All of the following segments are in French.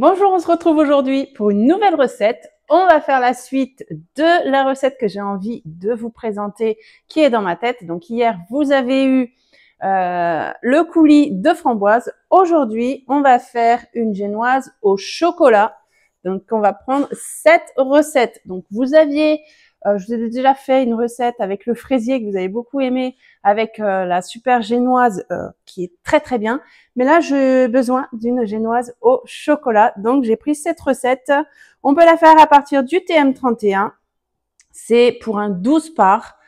Bonjour, on se retrouve aujourd'hui pour une nouvelle recette. On va faire la suite de la recette que j'ai envie de vous présenter, qui est dans ma tête. Donc hier, vous avez eu le coulis de framboise. Aujourd'hui, on va faire une génoise au chocolat. Donc, on va prendre cette recette. Donc, vous aviez, je vous ai déjà fait une recette avec le fraisier que vous avez beaucoup aimé, avec la super génoise qui est très très bien. Mais là, j'ai besoin d'une génoise au chocolat. Donc, j'ai pris cette recette. On peut la faire à partir du TM31. C'est pour un 12 parts.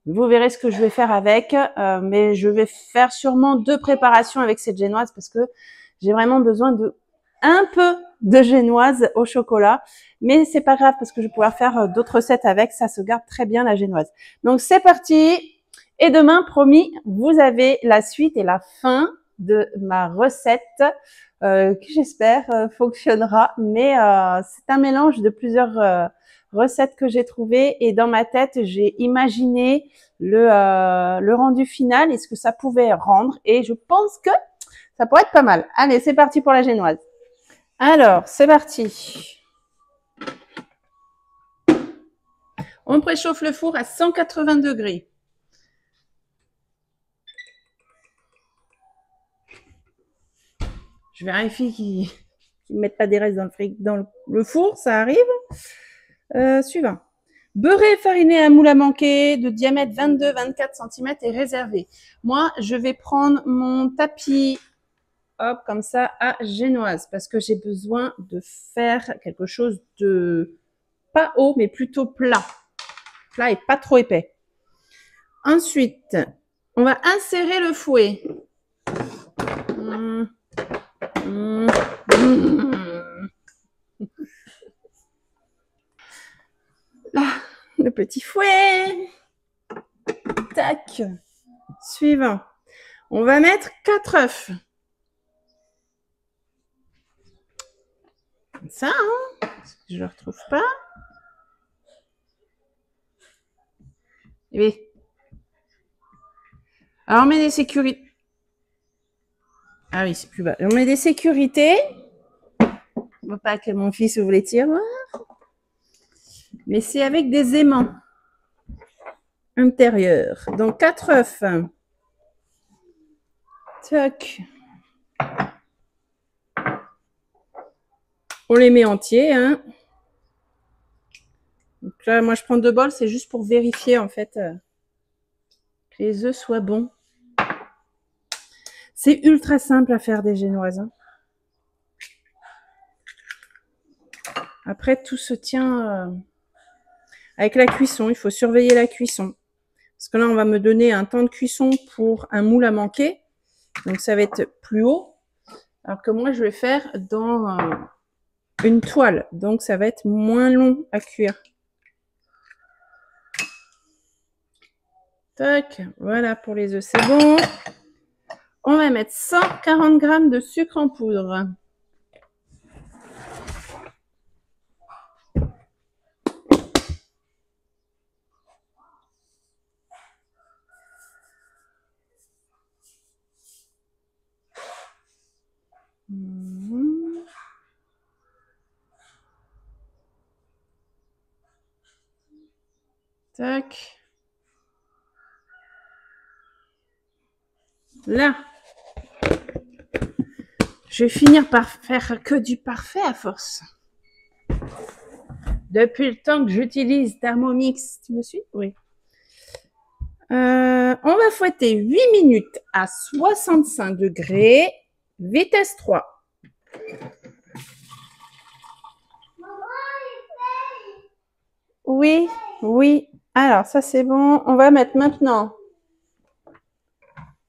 Vous verrez ce que je vais faire avec. Mais je vais faire sûrement 2 préparations avec cette génoise parce que j'ai vraiment besoin de un peu de génoise au chocolat. Mais c'est pas grave parce que je vais pouvoir faire d'autres recettes avec. Ça se garde très bien la génoise. Donc, c'est parti. Et demain, promis, vous avez la suite et la fin de ma recette qui j'espère fonctionnera. Mais c'est un mélange de plusieurs recettes que j'ai trouvées et dans ma tête, j'ai imaginé le rendu final et ce que ça pouvait rendre et je pense que ça pourrait être pas mal. Allez, c'est parti pour la génoise. Alors, c'est parti. On préchauffe le four à 180 degrés. Je vérifie qu'ils ne mettent pas des restes dans le four, ça arrive. Suivant. Beurré fariné à moule à manquer de diamètre 22-24 cm est réservé. Moi, je vais prendre mon tapis, hop, comme ça, à génoise, parce que j'ai besoin de faire quelque chose de pas haut, mais plutôt plat. Plat et pas trop épais. Ensuite, on va insérer le fouet. Là, le petit fouet. Tac. Suivant. On va mettre 4 œufs. Comme ça, hein. Je ne le retrouve pas. Oui. Alors, on met des sécurités. Ah oui, c'est plus bas. On met des sécurités. Je ne veux pas que mon fils ouvre les tiroirs. Mais c'est avec des aimants intérieurs. Donc, 4 œufs. Tac. On les met entiers, hein. Donc là, moi, je prends 2 bols. C'est juste pour vérifier, en fait, que les œufs soient bons. C'est ultra simple à faire des génoises, hein. Après, tout se tient avec la cuisson. Il faut surveiller la cuisson. Parce que là, on va me donner un temps de cuisson pour un moule à manquer. Donc, ça va être plus haut. Alors que moi, je vais faire dans une toile. Donc, ça va être moins long à cuire. Tac. Voilà pour les œufs, c'est bon. On va mettre 140 g de sucre en poudre. Tac. Là. Je vais finir par faire que du parfait à force. Depuis le temps que j'utilise Thermomix, tu me suis? Oui. On va fouetter 8 minutes à 65 degrés, vitesse 3. Oui, oui. Alors, ça, c'est bon. On va mettre maintenant.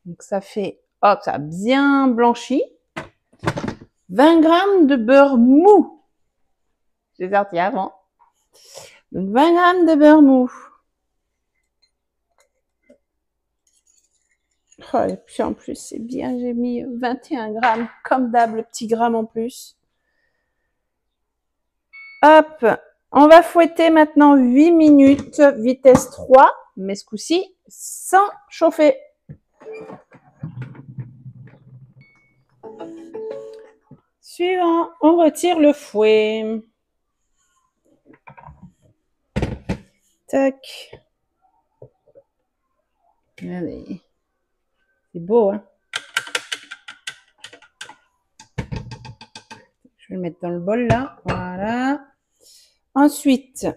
Donc, ça fait, hop, ça a bien blanchi. 20 g de beurre mou. J'ai sorti avant. Donc, 20 g de beurre mou. Oh, et puis en plus, c'est bien, j'ai mis 21 g, comme d'hab, le petit gramme en plus. Hop, on va fouetter maintenant 8 minutes, vitesse 3, mais ce coup-ci, sans chauffer. Suivant, on retire le fouet. Tac. Allez. C'est beau, hein? Je vais le mettre dans le bol, là. Voilà. Ensuite,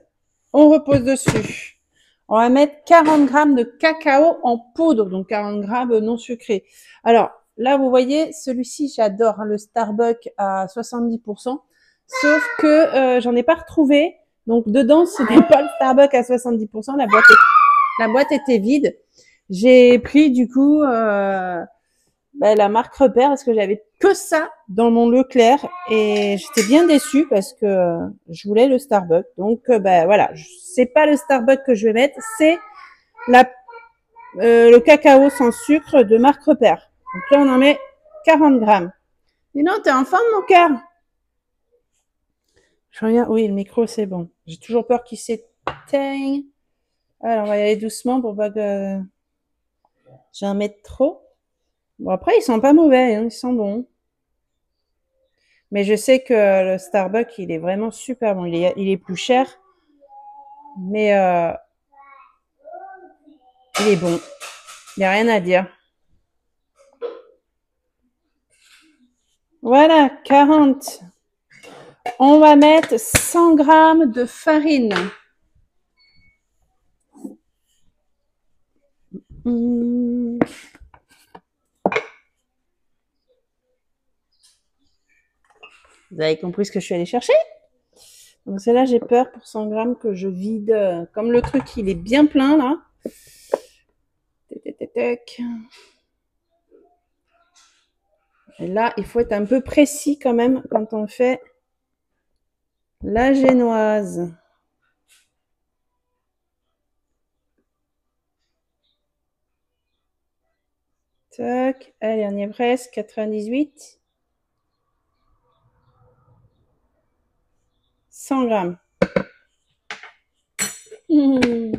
on repose dessus. On va mettre 40 grammes de cacao en poudre, donc 40 grammes non sucrés. Alors, là, vous voyez, celui-ci, j'adore, hein, le Starbucks à 70%. Sauf que j'en ai pas retrouvé. Donc, dedans, ce n'est pas le Starbucks à 70%. La boîte était vide. J'ai pris, du coup, la marque Repère parce que j'avais que ça dans mon Leclerc et j'étais bien déçue parce que je voulais le Starbucks. Donc voilà, c'est pas le Starbucks que je vais mettre, c'est le cacao sans sucre de marque Repère. Donc là on en met 40 grammes. Et non, t'es en forme mon cœur? Je regarde, oui le micro c'est bon. J'ai toujours peur qu'il s'éteigne. Alors on va y aller doucement pour pas que j'en mette trop. Bon après ils sont pas mauvais, hein, ils sont bons. Mais je sais que le Starbucks, il est vraiment super bon. Il est plus cher, mais il est bon. Il n'y a rien à dire. Voilà, 40. On va mettre 100 grammes de farine. Vous avez compris ce que je suis allée chercher? Donc celle-là, j'ai peur pour 100 grammes que je vide. Comme le truc, il est bien plein, là. Et là, il faut être un peu précis quand même quand on fait la génoise. Tac. Allez, on y est presque. 98. 100 grammes. On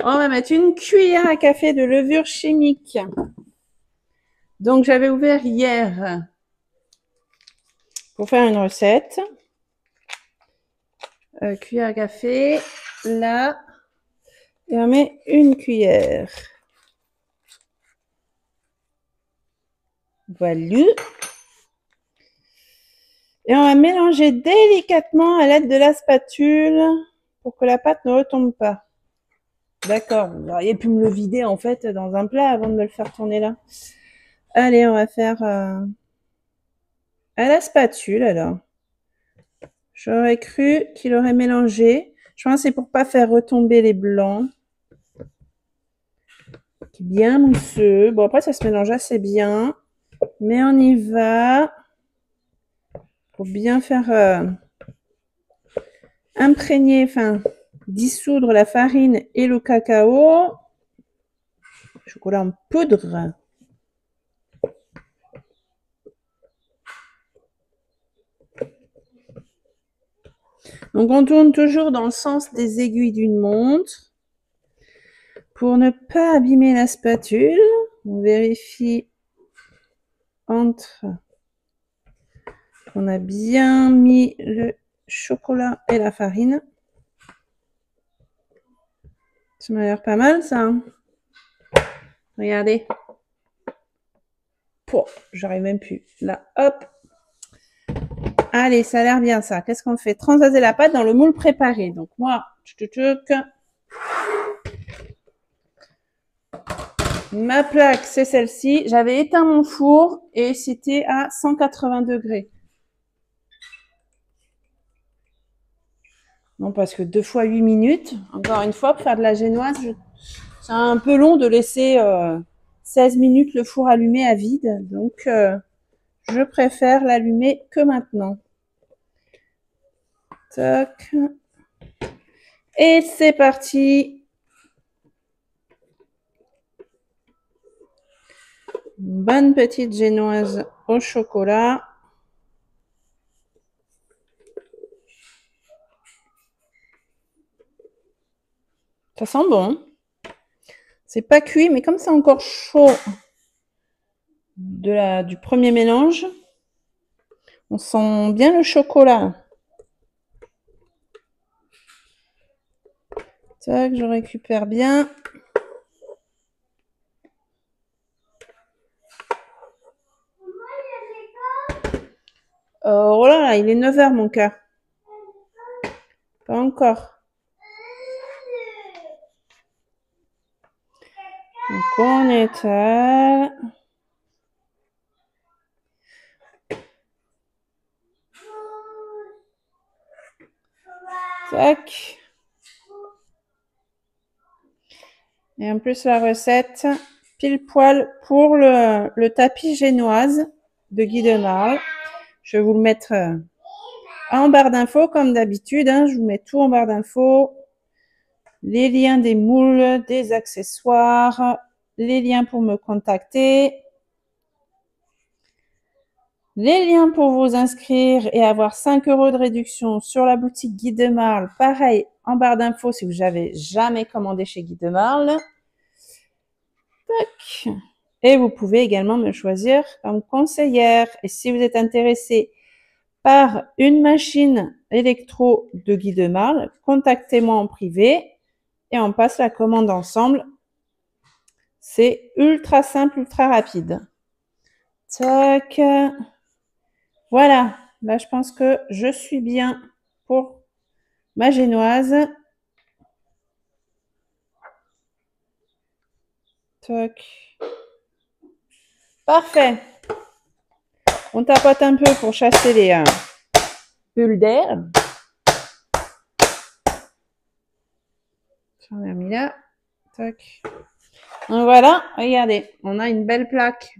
va mettre une cuillère à café de levure chimique. Donc, j'avais ouvert hier pour faire une recette. Cuillère à café, là. Et on met une cuillère. Voilà. Et on va mélanger délicatement à l'aide de la spatule pour que la pâte ne retombe pas. D'accord, vous auriez pu me le vider en fait dans un plat avant de me le faire tourner là. Allez, on va faire à la spatule alors. J'aurais cru qu'il aurait mélangé. Je pense que c'est pour pas faire retomber les blancs. Bien mousseux. Bon, après, ça se mélange assez bien. Mais on y va. Pour bien faire imprégner, enfin, dissoudre la farine et le cacao. Chocolat en poudre. Donc, on tourne toujours dans le sens des aiguilles d'une montre. Pour ne pas abîmer la spatule, on vérifie entre qu'on a bien mis le chocolat et la farine. Ça m'a l'air pas mal, ça. Regardez. J'arrive même plus. Là, hop. Allez, ça a l'air bien, ça. Qu'est-ce qu'on fait? Transvaser la pâte dans le moule préparé. Donc, moi, ma plaque, c'est celle-ci. J'avais éteint mon four et c'était à 180 degrés. Non, parce que 2 fois 8 minutes, encore une fois, pour faire de la génoise, c'est un peu long de laisser 16 minutes le four allumé à vide. Donc, je préfère l'allumer que maintenant. Toc. Et c'est parti. Une bonne petite génoise au chocolat. Ça sent bon. C'est pas cuit, mais comme c'est encore chaud du premier mélange, On sent bien le chocolat. Tac, je récupère bien. Oh là là, il est 9 h mon cœur. Pas encore. Donc on étale. Tac. Et en plus la recette, pile poil pour le tapis génoise de Guy de Marle. Je vais vous le mettre en barre d'infos comme d'habitude. Hein. Je vous mets tout en barre d'infos. Les liens des moules, des accessoires, les liens pour me contacter, les liens pour vous inscrire et avoir 5 € de réduction sur la boutique Guy de Marle. Pareil, en barre d'infos si vous n'avez jamais commandé chez Guy de Marle. Tac. Et vous pouvez également me choisir comme conseillère. Et si vous êtes intéressé par une machine électro de Guy de Marle, contactez-moi en privé et on passe la commande ensemble. C'est ultra simple, ultra rapide. Tac. Voilà. Là, je pense que je suis bien pour ma génoise. Tac. Parfait. On tapote un peu pour chasser les bulles d'air. J'en ai mis là. Tac. Donc voilà, regardez, on a une belle plaque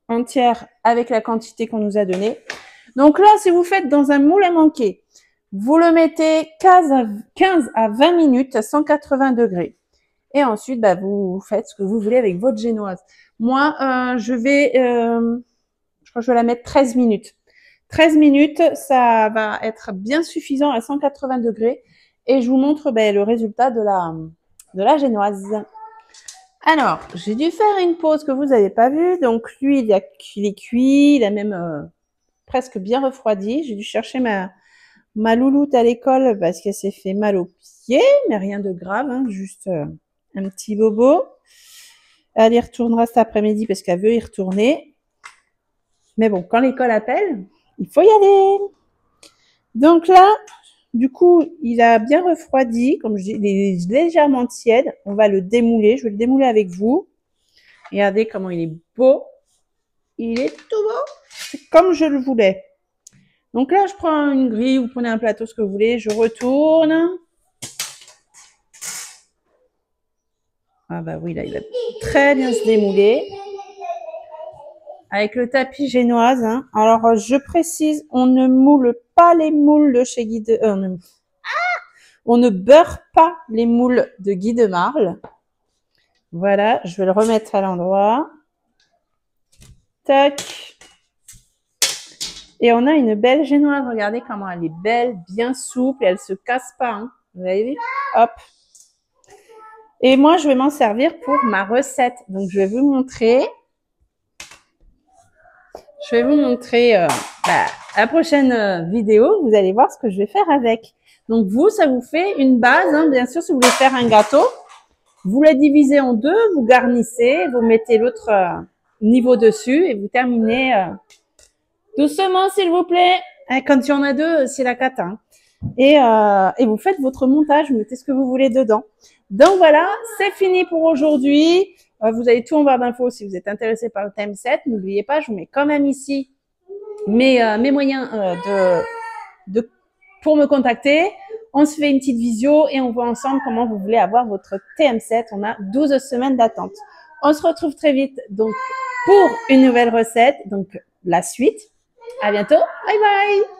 entière avec la quantité qu'on nous a donnée. Donc là, si vous faites dans un moule à manquer, vous le mettez 15 à 20 minutes à 180 degrés. Et ensuite, bah, vous faites ce que vous voulez avec votre génoise. Moi, je crois que je vais la mettre 13 minutes. 13 minutes, ça va être bien suffisant à 180 degrés. Et je vous montre le résultat de la génoise. Alors, j'ai dû faire une pause que vous n'avez pas vue. Donc, lui, il est cuit, il a même presque bien refroidi. J'ai dû chercher ma louloute à l'école parce qu'elle s'est fait mal aux pieds, mais rien de grave, hein, juste un petit bobo. Elle y retournera cet après-midi parce qu'elle veut y retourner. Mais bon, quand l'école appelle, il faut y aller. Donc là, du coup, il a bien refroidi. Comme je dis, il est légèrement tiède. On va le démouler. Je vais le démouler avec vous. Regardez comment il est beau. Il est tout beau. C'est comme je le voulais. Donc là, je prends une grille. Vous prenez un plateau, ce que vous voulez. Je retourne. Ah bah oui, là, il va très bien se démouler. Avec le tapis génoise. Hein. Alors, je précise, on ne moule pas les moules de chez Guy de... on ne beurre pas les moules de Guy de Marle. Voilà, je vais le remettre à l'endroit. Tac. Et on a une belle génoise. Regardez comment elle est belle, bien souple. Elle se casse pas. Hein. Vous avez vu? Hop. Et moi, je vais m'en servir pour ma recette. Donc, je vais vous montrer. Je vais vous montrer la prochaine vidéo. Vous allez voir ce que je vais faire avec. Donc, vous, ça vous fait une base. Hein. Bien sûr, si vous voulez faire un gâteau, vous le divisez en deux, vous garnissez, vous mettez l'autre niveau dessus et vous terminez doucement, s'il vous plaît. Quand il y en a deux, c'est la cata. Hein. Et vous faites votre montage, vous mettez ce que vous voulez dedans. Donc voilà, c'est fini pour aujourd'hui. Vous avez tout en barre d'infos si vous êtes intéressé par le thème 7. N'oubliez pas, je vous mets quand même ici mes moyens pour me contacter. On se fait une petite visio et on voit ensemble comment vous voulez avoir votre TM7. On a 12 semaines d'attente. On se retrouve très vite donc pour une nouvelle recette, donc la suite. À bientôt. Bye bye.